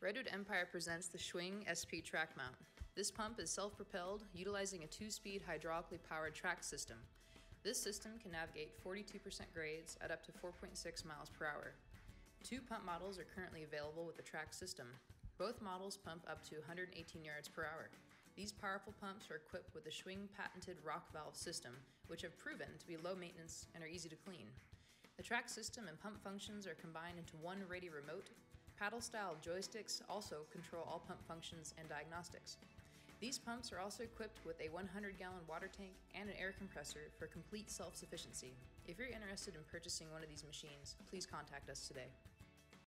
Redwood Empire presents the SCHWING SP track mount. This pump is self-propelled, utilizing a 2-speed hydraulically powered track system. This system can navigate 42% grades at up to 4.6 miles per hour. 2 pump models are currently available with the track system. Both models pump up to 118 yards per hour. These powerful pumps are equipped with the SCHWING patented rock valve system, which have proven to be low maintenance and are easy to clean. The track system and pump functions are combined into one ready remote. Paddle-style joysticks also control all pump functions and diagnostics. These pumps are also equipped with a 100-gallon water tank and an air compressor for complete self-sufficiency. If you're interested in purchasing one of these machines, please contact us today.